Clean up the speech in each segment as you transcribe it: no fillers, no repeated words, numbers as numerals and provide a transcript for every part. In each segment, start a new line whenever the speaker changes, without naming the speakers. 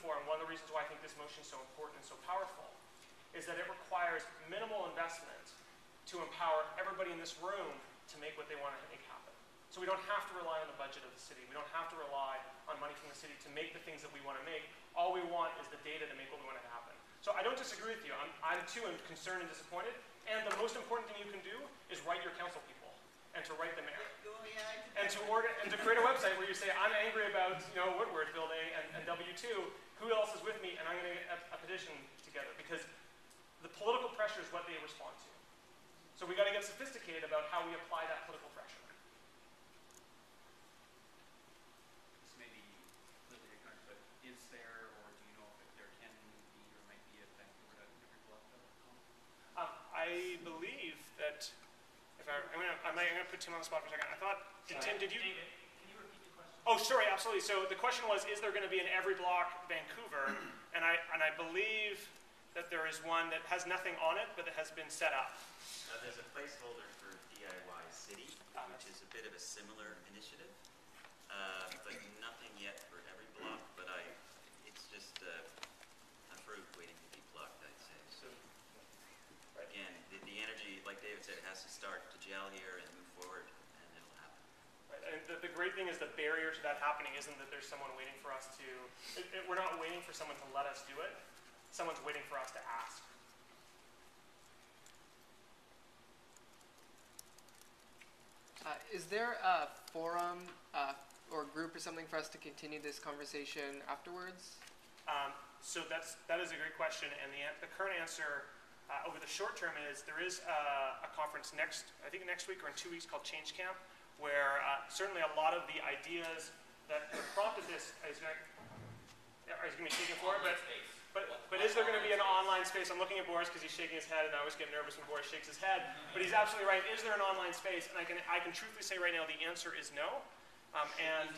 for, and one of the reasons why I think this motion is so important and so powerful, is that it requires minimal investment to empower everybody in this room to make what they want to make happen. So we don't have to rely on the budget of the city. We don't have to rely on money from the city to make the things that we want to make. All we want is the data to make what we want to happen. So I don't disagree with you. I'm too concerned and disappointed. And the most important thing you can do is write your council people and to write the mayor. And to create a website where you say, I'm angry about Woodward building and W2. Who else is with me? And I'm going to get a petition together, because the political pressure is what they respond to. So we got to get sophisticated about how we apply that political pressure.
This may be a little bit ignorant, but is there, or do you know if there can be or might be a Vancouver.everyblock.com?
I believe that, if I'm going to put Tim on the spot for a second. I thought, Tim, did you?
David, can you repeat the question?
Oh, sorry, absolutely. So the question was, is there going to be an Every Block Vancouver? And I believe that there is one that has nothing on it, but it has been set up.
There's a placeholder for DIY City, which is a bit of a similar initiative, but nothing yet for Every Block. But it's just a fruit waiting to be plucked, I'd say. So again, the energy, like David said, has to start to gel here and move forward, and it'll happen.
Right. And the great thing is the barrier to that happening isn't that there's someone waiting for us to. We're not waiting for someone to let us do it. Someone's waiting for us to ask.
Is there a forum or group or something for us to continue this conversation afterwards?
So that is a great question, and the current answer over the short term is there is a conference next week or in 2 weeks called Change Camp, where certainly a lot of the ideas that prompted this is going to be taken forward, but is there going to be an online space? I'm looking at Boris because he's shaking his head, and I always get nervous when Boris shakes his head. But he's absolutely right. Is there an online space? And I can truthfully say right now the answer is no. And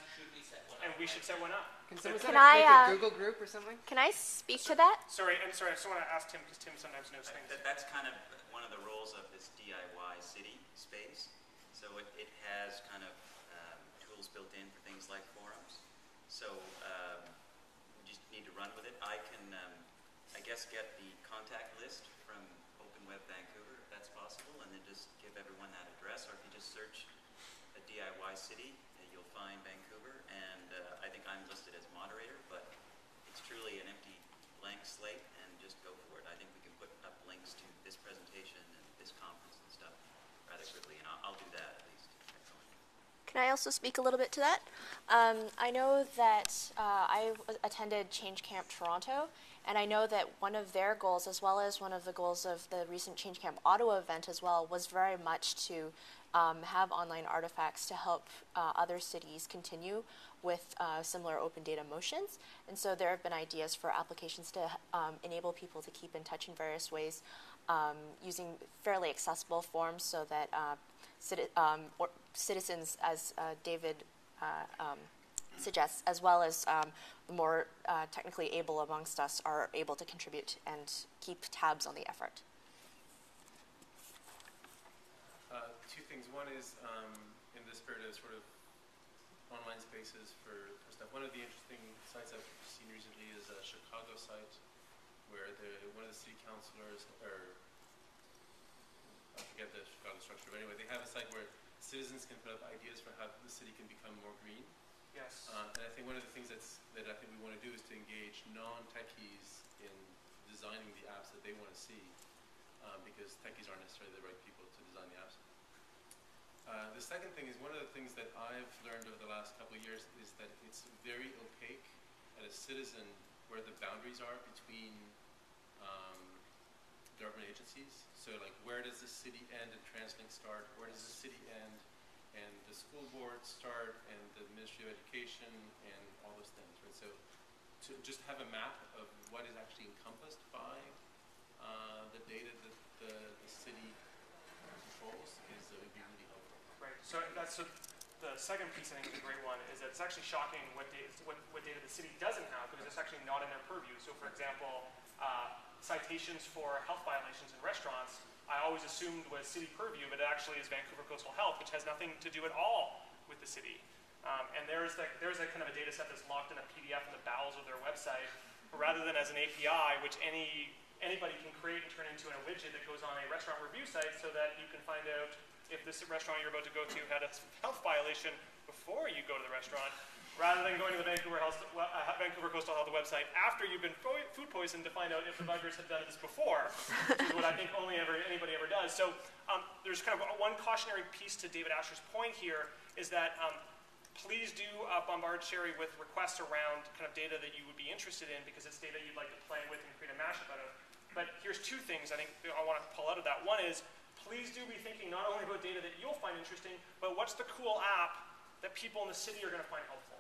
we should set one up.
Can someone make a Google group or something?
Can I speak to that?
Sorry. I just want to ask Tim, because Tim sometimes knows things.
That's kind of one of the roles of this DIY City space. So it has kind of tools built in for things like forums. So we just need to run with it. I can, I guess, get the contact list from Open Web Vancouver, if that's possible, and then just give everyone that address. Or if you just search a DIY City, you'll find Vancouver. And I think I'm listed as moderator, but it's truly an empty blank slate, and just go for it. I think we can put up links to this presentation and this conference and stuff rather quickly, and I'll do that at least.
Can I also speak a little bit to that? I know that I attended Change Camp Toronto, and I know that one of their goals, as well as one of the goals of the recent Change Camp Ottawa event as well, was very much to have online artifacts to help other cities continue with similar open data motions. And so there have been ideas for applications to enable people to keep in touch in various ways using fairly accessible forms, so that citizens, as David suggests, as well as the more technically able amongst us, are able to contribute and keep tabs on the effort.
Two things. One is in the spirit of sort of online spaces for stuff. One of the interesting sites I've seen recently is a Chicago site where one of the city councilors, or I forget the Chicago structure, but anyway, they have a site where citizens can put up ideas for how the city can become more green.
Yes.
And I think one of the things that I think we want to do is to engage non-techies in designing the apps that they want to see, because techies aren't necessarily the right people to design the apps. The second thing is, one of the things that I've learned over the last couple of years is that it's very opaque as a citizen where the boundaries are between government agencies. So like, where does the city end and TransLink start? Where does the city end and the school board start, and the Ministry of Education, and all those things, right? So to just have a map of what is actually encompassed by the data that the city controls would be really helpful.
Right. So the second piece, I think, is a great one. Is that it's actually shocking what data the city doesn't have, because it's actually not in their purview. So, for example, citations for health violations in restaurants, I always assumed was city purview, but it actually is Vancouver Coastal Health, which has nothing to do at all with the city. And there's a kind of a data set that's locked in a PDF in the bowels of their website rather than as an API, which anybody can create and turn into a widget that goes on a restaurant review site so that you can find out if this restaurant you're about to go to had a health violation before you go to the restaurant, rather than going to the Vancouver Coastal Health website after you've been food poisoned to find out if the buggers had done this before, which is what I think anybody ever does. So there's kind of one cautionary piece to David Asher's point here is that please do bombard Sherry with requests around kind of data that you would be interested in because it's data you'd like to play with and create a mashup out of. But here's two things I think I want to pull out of that. One is, please do be thinking not only about data that you'll find interesting, but what's the cool app that people in the city are going to find helpful.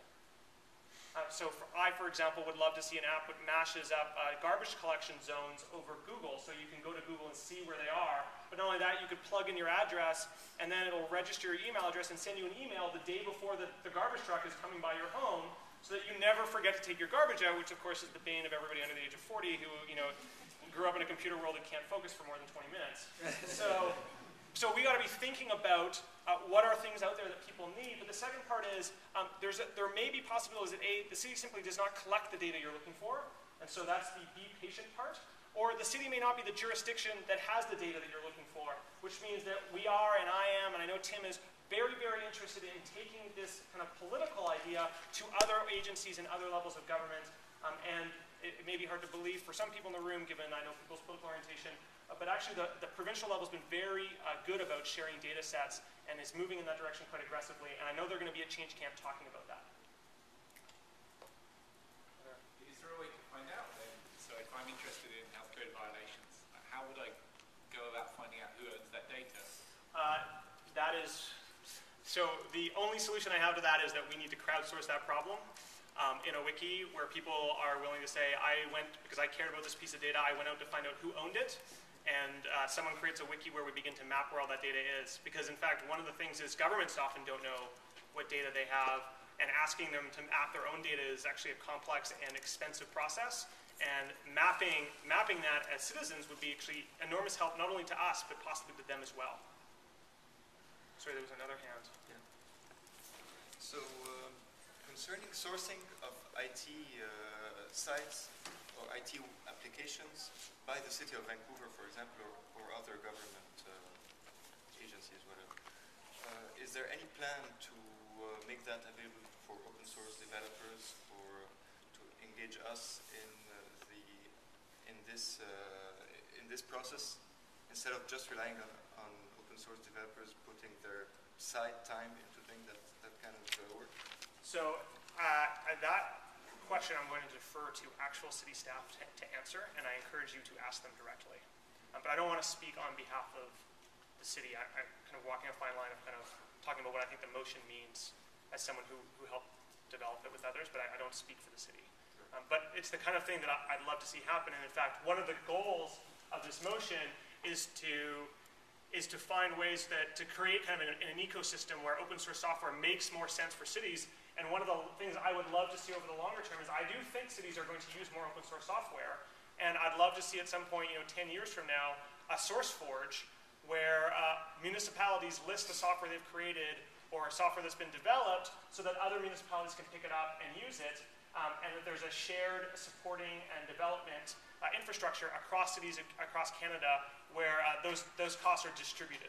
I, for example, would love to see an app that mashes up garbage collection zones over Google, so you can go to Google and see where they are. But not only that, you could plug in your address, and then it'll register your email address and send you an email the day before the garbage truck is coming by your home, so that you never forget to take your garbage out, which of course is the bane of everybody under the age of 40 who, grew up in a computer world and can't focus for more than 20 minutes. So we got to be thinking about what are things out there that people need. But the second part is there may be possibilities that the city simply does not collect the data you're looking for, and so that's the be patient part. Or the city may not be the jurisdiction that has the data that you're looking for, which means that we are, and I am, and I know Tim is very, very interested in taking this kind of political idea to other agencies and other levels of government. And it may be hard to believe for some people in the room, given I know people's political orientation, but actually the provincial level has been very good about sharing data sets and is moving in that direction quite aggressively. And I know they're going to be at Change Camp talking about that.
Is there a way to find out then? So if I'm interested in health code violations, how would I go about finding out who owns that data?
So the only solution I have to that is that we need to crowdsource that problem. In a wiki where people are willing to say, because I cared about this piece of data, I went out to find out who owned it, and someone creates a wiki where we begin to map where all that data is. Because in fact, one of the things is governments often don't know what data they have, and asking them to map their own data is actually a complex and expensive process. And mapping that as citizens would be actually enormous help, not only to us, but possibly to them as well. Sorry, there was another hand.
Yeah. So, concerning sourcing of IT sites or IT applications by the City of Vancouver, for example, or other government agencies, whatever, is there any plan to make that available for open source developers or to engage us in this process instead of just relying on open source developers putting their side time into things that kind of work?
So that question I'm going to defer to actual city staff to answer, and I encourage you to ask them directly. But I don't want to speak on behalf of the city. I'm kind of walking a fine line of kind of talking about what I think the motion means as someone who helped develop it with others, but I don't speak for the city. But it's the kind of thing that I'd love to see happen, and in fact, one of the goals of this motion is to find ways to create kind of an ecosystem where open source software makes more sense for cities. And one of the things I would love to see over the longer term is I do think cities are going to use more open source software. And I'd love to see at some point, 10 years from now, a source forge where municipalities list the software they've created or software that's been developed so that other municipalities can pick it up and use it. And that there's a shared supporting and development infrastructure across cities across Canada where those costs are distributed.